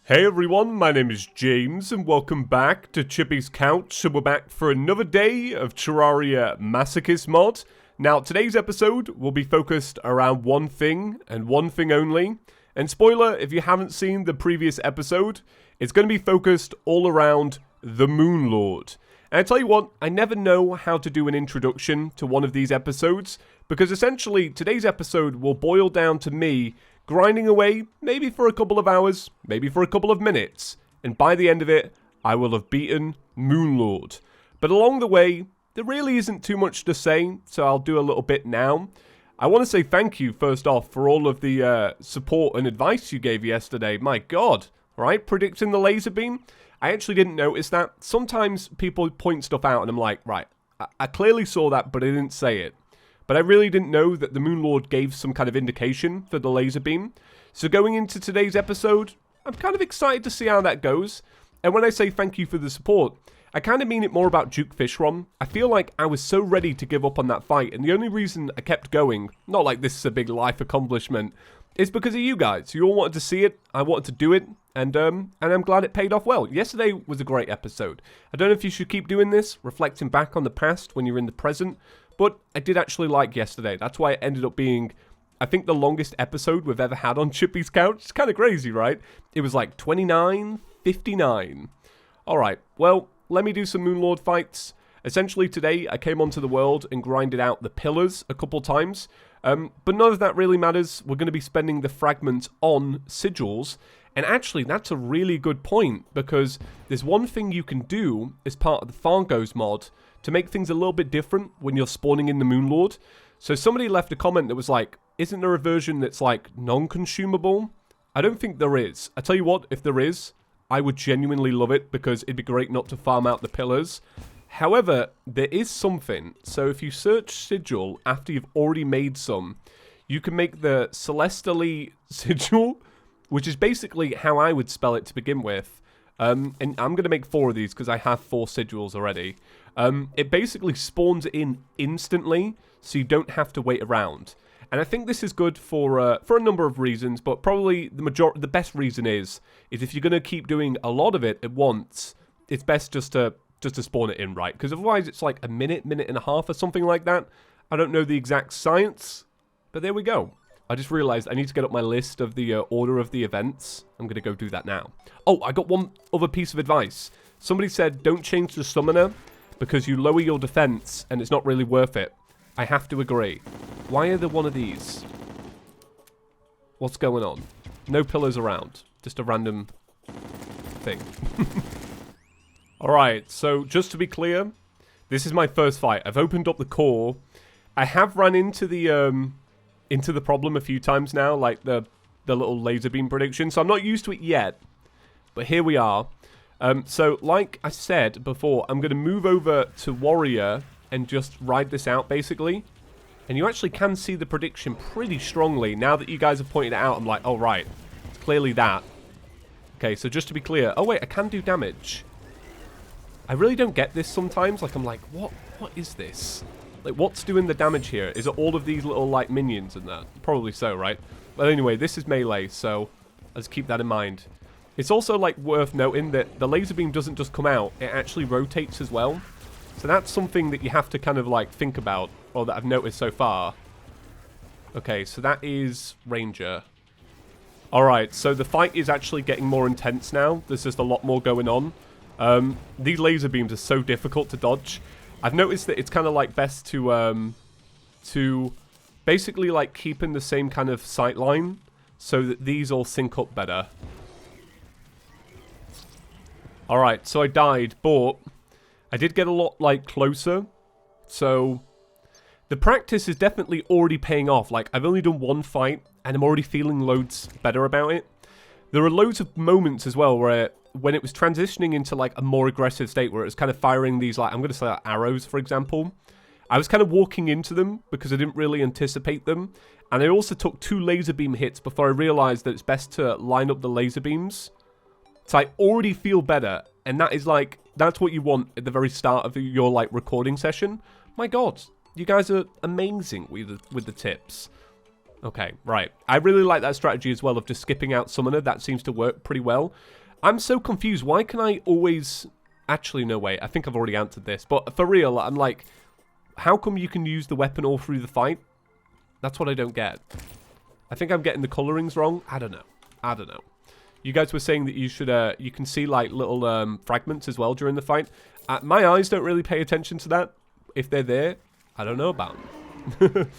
Hey everyone, my name is James and welcome back to ChippysCouch. So we're back for another day of Terraria Masochist mod. Now today's episode will be focused around one thing and one thing only. And spoiler, if you haven't seen the previous episode, it's going to be focused all around the Moon Lord. And I tell you what, I never know how to do an introduction to one of these episodes, because essentially today's episode will boil down to me grinding away, maybe for a couple of hours, maybe for a couple of minutes, and by the end of it, I will have beaten Moon Lord. But along the way, there really isn't too much to say, so I'll do a little bit now. I want to say thank you, first off, for all of the support and advice you gave yesterday. My god, right? Predicting the laser beam? I actually didn't notice that. Sometimes people point stuff out and I'm like, right, I clearly saw that, but I didn't say it. But I really didn't know that the Moon Lord gave some kind of indication for the laser beam. So going into today's episode, I'm kind of excited to see how that goes. And when I say thank you for the support, I kind of mean it more about Duke Fishron. I feel like I was so ready to give up on that fight, and the only reason I kept going, not like this is a big life accomplishment, is because of you guys. You all wanted to see it, I wanted to do it, and I'm glad it paid off well. Yesterday was a great episode. I don't know if you should keep doing this, reflecting back on the past when you're in the present, but I did actually like yesterday. That's why it ended up being, I think, the longest episode we've ever had on ChippysCouch. It's kind of crazy, right? It was like 29:59. Alright, well, let me do some Moon Lord fights. Essentially today, I came onto the world and grinded out the pillars a couple times. But none of that really matters. We're going to be spending the fragments on sigils. And actually, that's a really good point, because there's one thing you can do as part of the Fargo's mod to make things a little bit different when you're spawning in the Moon Lord. So somebody left a comment that was like, isn't there a version that's like non-consumable? I don't think there is. I tell you what, if there is, I would genuinely love it, because it'd be great not to farm out the pillars. However, there is something. So if you search sigil after you've already made some, you can make the celestially sigil, which is basically how I would spell it to begin with. And I'm going to make 4 of these because I have 4 sigils already. It basically spawns in instantly, so you don't have to wait around. And I think this is good for a number of reasons, but probably the best reason is if you're going to keep doing a lot of it at once, it's best just to spawn it in, right? Because otherwise it's like a minute and a half or something like that. I don't know the exact science, but there we go. I just realized I need to get up my list of the order of the events. I'm going to go do that now. Oh, I got one other piece of advice. Somebody said don't change the summoner because you lower your defense and it's not really worth it. I have to agree. Why are there one of these? What's going on? No pillars around. Just a random thing. Alright, so just to be clear, this is my first fight. I've opened up the core. I have run into the problem a few times now, like the little laser beam prediction, so I'm not used to it yet, but here we are. So like I said before, I'm going to move over to warrior and just ride this out basically, and you actually can see the prediction pretty strongly. Now that you guys have pointed it out, I'm like, oh right, it's clearly that. Okay, so just to be clear, oh wait, I can do damage. I really don't get this sometimes, like I'm like, what is this? Like, what's doing the damage here? Is it all of these little, like, minions and that? Probably so, right? But anyway, this is melee, so let's keep that in mind. It's also, like, worth noting that the laser beam doesn't just come out. It actually rotates as well. So that's something that you have to kind of, like, think about, or that I've noticed so far. Okay, so that is Ranger. Alright, so the fight is actually getting more intense now. There's just a lot more going on. These laser beams are so difficult to dodge. I've noticed that it's kind of like best to basically like keep in the same kind of sight line so that these all sync up better. Alright, so I died, but I did get a lot like closer. So the practice is definitely already paying off. Like, I've only done one fight and I'm already feeling loads better about it. There are loads of moments as well where when it was transitioning into like a more aggressive state where it was kind of firing these, like, I'm going to say like arrows, for example. I was kind of walking into them because I didn't really anticipate them. And I also took 2 laser beam hits before I realized that it's best to line up the laser beams. So I already feel better. And that is like, that's what you want at the very start of your like recording session. My God, you guys are amazing with the tips. Okay, right. I really like that strategy as well of just skipping out Summoner. That seems to work pretty well. I'm so confused. Why can I always... Actually, no, wait. I think I've already answered this. But for real, I'm like, how come you can use the weapon all through the fight? That's what I don't get. I think I'm getting the colorings wrong. I don't know. I don't know. You guys were saying that you should, you can see like little fragments as well during the fight. My eyes don't really pay attention to that. If they're there, I don't know about them.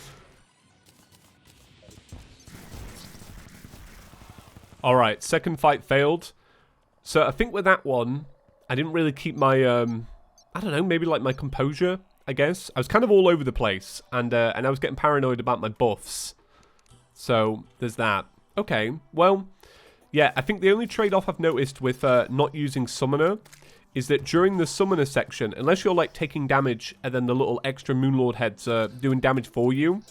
Alright, second fight failed. So I think with that one, I didn't really keep my, I don't know, maybe like my composure, I guess. I was kind of all over the place, and I was getting paranoid about my buffs. So there's that. Okay, well, yeah, I think the only trade-off I've noticed with not using Summoner is that during the Summoner section, unless you're like taking damage and then the little extra Moonlord heads are doing damage for you,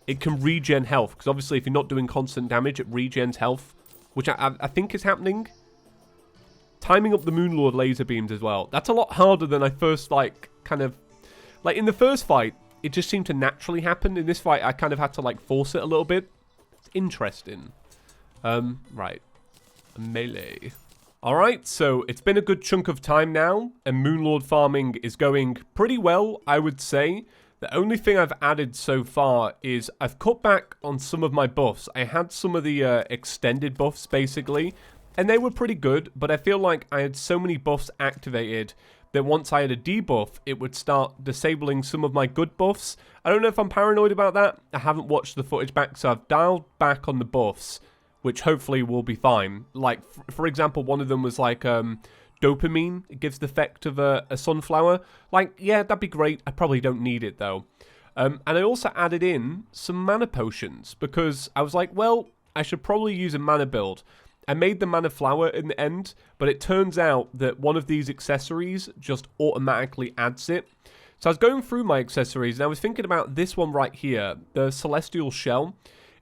it can regen health. Because obviously if you're not doing constant damage, it regens health, which I think is happening. Timing up the Moonlord laser beams as well. That's a lot harder than I first like kind of... Like in the first fight, it just seemed to naturally happen. In this fight, I kind of had to like force it a little bit. It's interesting. Right. Melee. Alright, so it's been a good chunk of time now, and Moonlord farming is going pretty well, I would say. The only thing I've added so far is I've cut back on some of my buffs. I had some of the extended buffs, basically, and they were pretty good, but I feel like I had so many buffs activated that once I had a debuff, it would start disabling some of my good buffs. I don't know if I'm paranoid about that. I haven't watched the footage back, so I've dialed back on the buffs, which hopefully will be fine. Like, for example, one of them was like dopamine. It gives the effect of a sunflower. Like, yeah, that'd be great. I probably don't need it, though. And I also added in some mana potions, because I was like, well, I should probably use a mana build. I made the mana flower in the end, but it turns out that one of these accessories just automatically adds it. So I was going through my accessories, and I was thinking about this one right here, the Celestial Shell.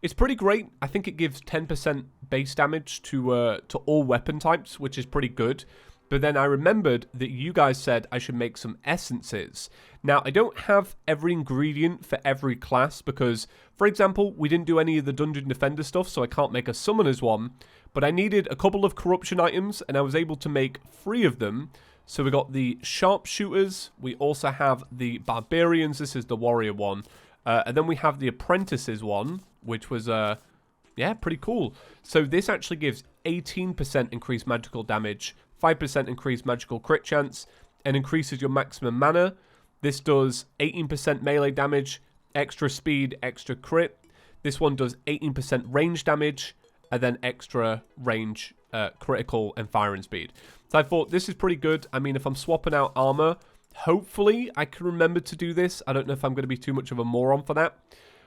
It's pretty great. I think it gives 10% base damage to all weapon types, which is pretty good. But then I remembered that you guys said I should make some essences. Now, I don't have every ingredient for every class because, for example, we didn't do any of the Dungeon Defender stuff, so I can't make a Summoner's one. But I needed a couple of corruption items, and I was able to make 3 of them. So we got the Sharpshooters. We also have the Barbarians. This is the Warrior one. And then we have the Apprentices one, which was, yeah, pretty cool. So this actually gives 18% increased magical damage, 5% increased magical crit chance, and increases your maximum mana. This does 18% melee damage, extra speed, extra crit. This one does 18% range damage, and then extra range, critical, and firing speed. So I thought this is pretty good. I mean, if I'm swapping out armor, hopefully I can remember to do this. I don't know if I'm going to be too much of a moron for that.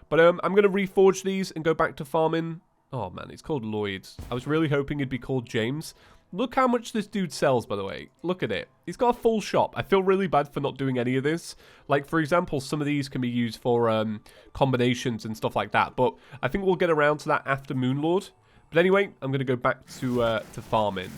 But I'm going to reforge these and go back to farming. Oh, man, it's called Lloyd. I was really hoping it'd be called James. Look how much this dude sells, by the way. Look at it. He's got a full shop. I feel really bad for not doing any of this. Like, for example, some of these can be used for combinations and stuff like that. But I think we'll get around to that after Moonlord. But anyway, I'm going to go back to farming.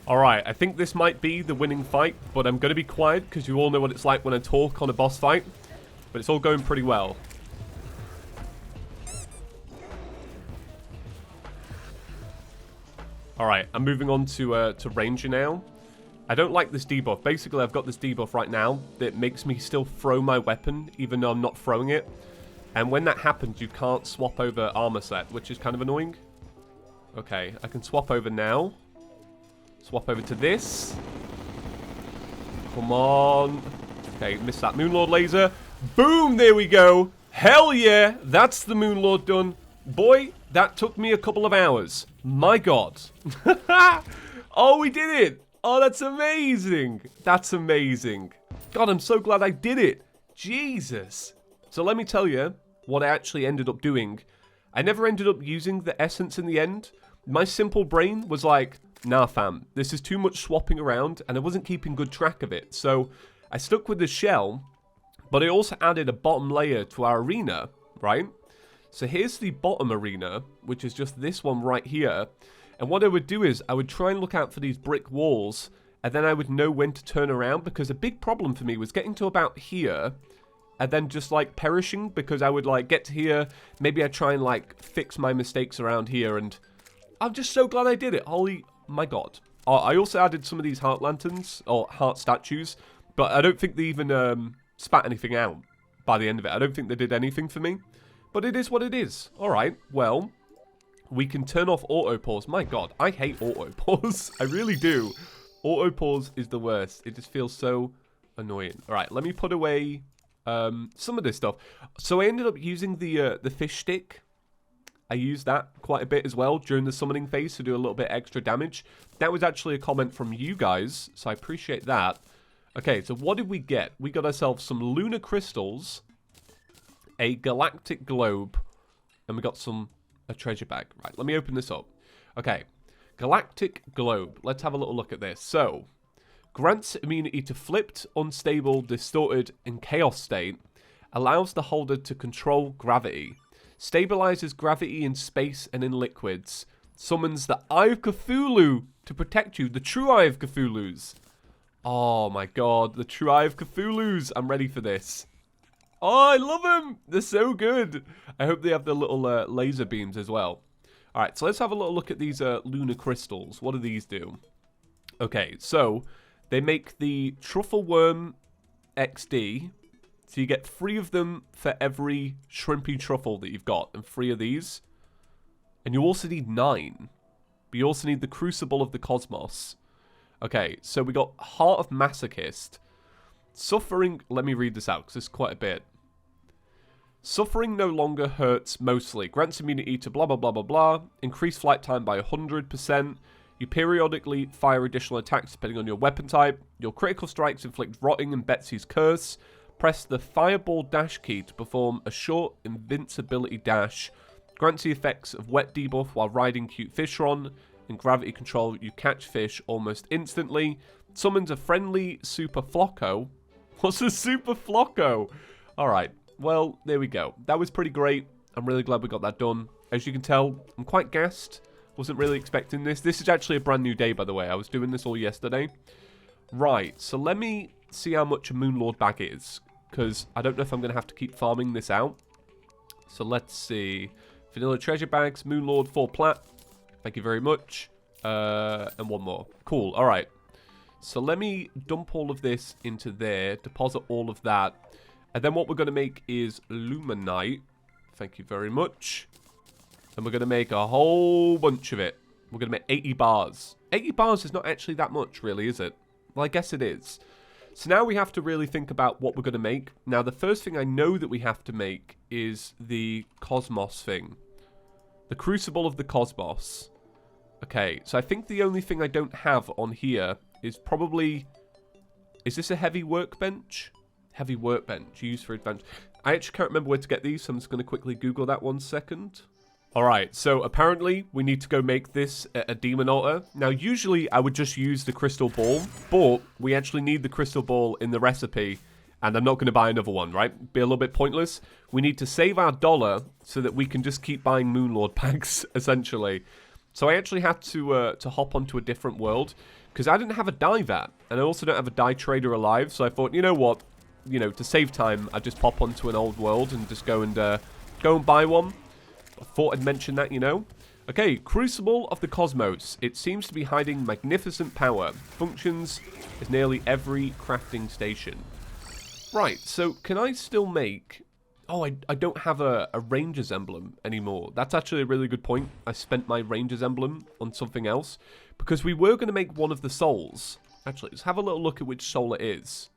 Alright, I think this might be the winning fight, but I'm going to be quiet because you all know what it's like when I talk on a boss fight. But it's all going pretty well. Alright, I'm moving on to Ranger now. I don't like this debuff. Basically, I've got this debuff right now that makes me still throw my weapon, even though I'm not throwing it. And when that happens, you can't swap over armor set, which is kind of annoying. Okay, I can swap over now. Swap over to this. Come on. Okay, missed that Moonlord laser. Boom, there we go. Hell yeah, that's the Moonlord done. Boy, that took me a couple of hours. My God. Oh, we did it. Oh, that's amazing. That's amazing. God, I'm so glad I did it. Jesus. So let me tell you what I actually ended up doing. I never ended up using the essence in the end. My simple brain was like, nah fam, this is too much swapping around, and I wasn't keeping good track of it. So I stuck with the shell, but I also added a bottom layer to our arena, right? So here's the bottom arena, which is just this one right here. And what I would do is I would try and look out for these brick walls, and then I would know when to turn around, because a big problem for me was getting to about here and then just like perishing, because I would like get to here, maybe I'd try and like fix my mistakes around here, and I'm just so glad I did it. Holy my God. I also added some of these heart lanterns or heart statues, but I don't think they even spat anything out by the end of it. I don't think they did anything for me, but it is what it is. All right, well, we can turn off auto pause. My God, I hate auto pause. I really do. Auto pause is the worst. It just feels so annoying. All right, let me put away some of this stuff. So I ended up using the fish stick. I used that quite a bit as well during the summoning phase to do a little bit extra damage. That was actually a comment from you guys, so I appreciate that. Okay, so what did we get? We got ourselves some Lunar Crystals, a Galactic Globe, and we got a treasure bag. Right, let me open this up. Okay, Galactic Globe. Let's have a little look at this. So, grants immunity to flipped, unstable, distorted, and chaos state. Allows the holder to control gravity. Stabilizes gravity in space and in liquids. Summons the Eye of Cthulhu to protect you. The true Eye of Cthulhu's. Oh my God, the true Eye of Cthulhu's. I'm ready for this. Oh, I love them. They're so good. I hope they have the little laser beams as well. All right, so let's have a little look at these Lunar Crystals. What do these do? Okay, so they make the Truffle Worm XD. So you get 3 of them for every shrimpy truffle that you've got, and 3 of these. And you also need 9. But you also need the Crucible of the Cosmos. Okay, so we got Heart of Masochist. Suffering, let me read this out, because it's quite a bit. Suffering no longer hurts mostly. Grants immunity to blah blah blah blah blah. Increase flight time by 100%. You periodically fire additional attacks depending on your weapon type. Your critical strikes inflict Rotting and Betsy's Curse. Press the Fireball dash key to perform a short invincibility dash. Grants the effects of wet debuff while riding Cute Fishron. In gravity control, you catch fish almost instantly. Summons a friendly Super Flocko. What's a Super Flocko? Alright, well, there we go. That was pretty great. I'm really glad we got that done. As you can tell, I'm quite gassed. Wasn't really expecting this. This is actually a brand new day, by the way. I was doing this all yesterday. Right, so let me see how much a Moonlord bag is, because I don't know if I'm going to have to keep farming this out. So let's see. Vanilla treasure bags, Moonlord 4 plat. Thank you very much. And 1 more. Cool, alright. So let me dump all of this into there, deposit all of that. And then what we're going to make is Luminite. Thank you very much. And we're going to make a whole bunch of it. We're going to make 80 bars. 80 bars is not actually that much, really, is it? Well, I guess it is. So now we have to really think about what we're going to make. Now, the first thing I know that we have to make is the Cosmos thing. The Crucible of the Cosmos. Okay, so I think the only thing I don't have on here is probably... Is this a heavy workbench? Heavy workbench, used for advantage. I actually can't remember where to get these, so I'm just going to quickly Google that 1 second. Alright, so apparently we need to go make this a demon altar. Now, usually I would just use the crystal ball, but we actually need the crystal ball in the recipe, and I'm not going to buy another one, right? Be a little bit pointless. We need to save our dollar so that we can just keep buying Moonlord packs, essentially. So I actually had to hop onto a different world, because I didn't have a dye vat, and I also don't have a dye trader alive, so I thought, you know what, to save time, I'd just pop onto an old world and just go and buy one. I thought I'd mention that, Okay, Crucible of the Cosmos. It seems to be hiding magnificent power. Functions as nearly every crafting station. Right, so can I still make... Oh, I don't have a Ranger's emblem anymore. That's actually a really good point. I spent my Ranger's emblem on something else. Because we were going to make one of the souls. Actually, let's have a little look at which soul it is.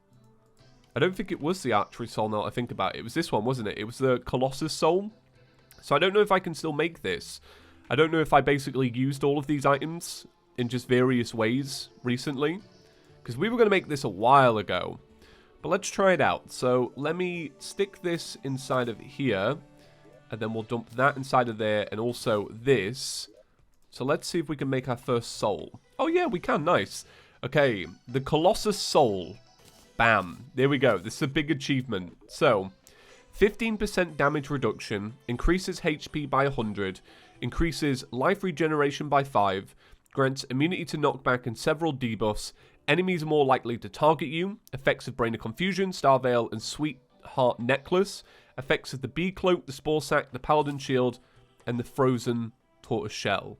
I don't think it was the archery soul now that I think about it. It was this one, wasn't it? It was the Colossus Soul. So I don't know if I can still make this. I don't know if I basically used all of these items in just various ways recently. Because we were going to make this a while ago. But let's try it out. So let me stick this inside of here. And then we'll dump that inside of there. And also this. So let's see if we can make our first soul. Oh yeah, we can. Nice. Okay, the Colossus Soul. Bam. There we go. This is a big achievement. So, 15% damage reduction, increases HP by 100, increases life regeneration by 5, grants immunity to knockback and several debuffs, enemies are more likely to target you, effects of Brain of Confusion, Star Veil, and Sweetheart Necklace, effects of the Bee Cloak, the Spore Sack, the Paladin Shield, and the Frozen Tortoise Shell.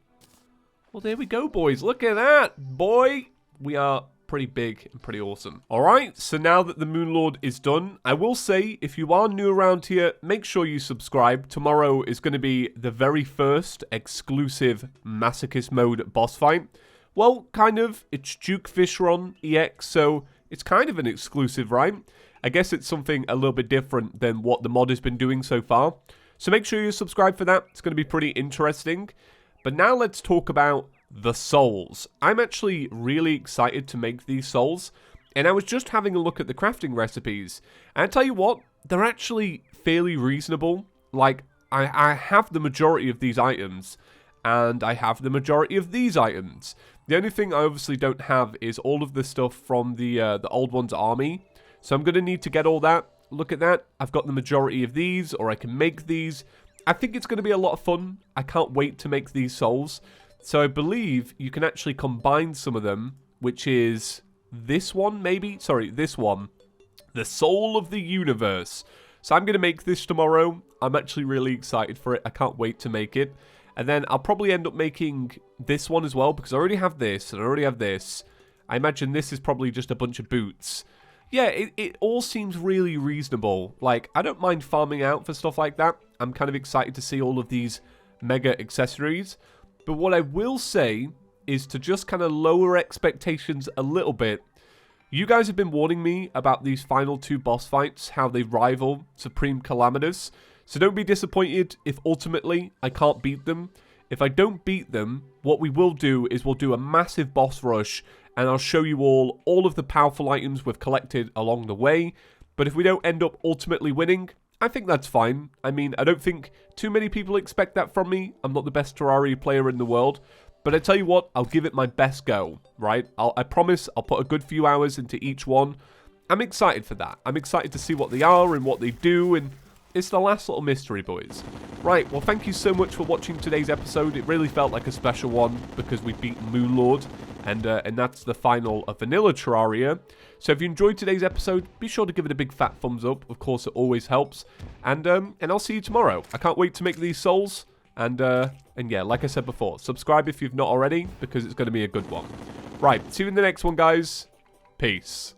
Well, there we go, boys. Look at that, boy. We are pretty big and pretty awesome. Alright, so now that the Moonlord is done, I will say, if you are new around here, make sure you subscribe. Tomorrow is going to be the very first exclusive Masochist Mode boss fight. Well, kind of. It's Duke Fishron EX, so it's kind of an exclusive, right? I guess it's something a little bit different than what the mod has been doing so far. So make sure you subscribe for that. It's going to be pretty interesting. But now let's talk about the souls. I'm actually really excited to make these souls, and I was just having a look at the crafting recipes, and I tell you what, they're actually fairly reasonable. Like, I have the majority of these items, and I have the majority of these items. The only thing I obviously don't have is all of the stuff from the Old One's army, so I'm going to need to get all that. Look at that, I've got the majority of these, or I can make these. I think it's going to be a lot of fun. I can't wait to make these souls. So I believe you can actually combine some of them, which is this one, maybe? Sorry, this one. The Soul of the Universe. So I'm going to make this tomorrow. I'm actually really excited for it. I can't wait to make it. And then I'll probably end up making this one as well, because I already have this, and I already have this. I imagine this is probably just a bunch of boots. Yeah, it all seems really reasonable. Like, I don't mind farming out for stuff like that. I'm kind of excited to see all of these mega accessories. But what I will say is to just kind of lower expectations a little bit. You guys have been warning me about these final two boss fights, how they rival Supreme Calamitous. So don't be disappointed if ultimately I can't beat them. If I don't beat them, what we will do is we'll do a massive boss rush, and I'll show you all of the powerful items we've collected along the way. But if we don't end up ultimately winning, I think that's fine. I mean, I don't think too many people expect that from me. I'm not the best Terraria player in the world. But I tell you what, I'll give it my best go, right? I promise I'll put a good few hours into each one. I'm excited for that. I'm excited to see what they are and what they do, and it's the last little mystery, boys. Right, well, thank you so much for watching today's episode. It really felt like a special one because we beat Moonlord, and that's the final of Vanilla Terraria. So if you enjoyed today's episode, be sure to give it a big fat thumbs up. Of course, it always helps. And I'll see you tomorrow. I can't wait to make these souls. And yeah, like I said before, subscribe if you've not already, because it's going to be a good one. Right, see you in the next one, guys. Peace.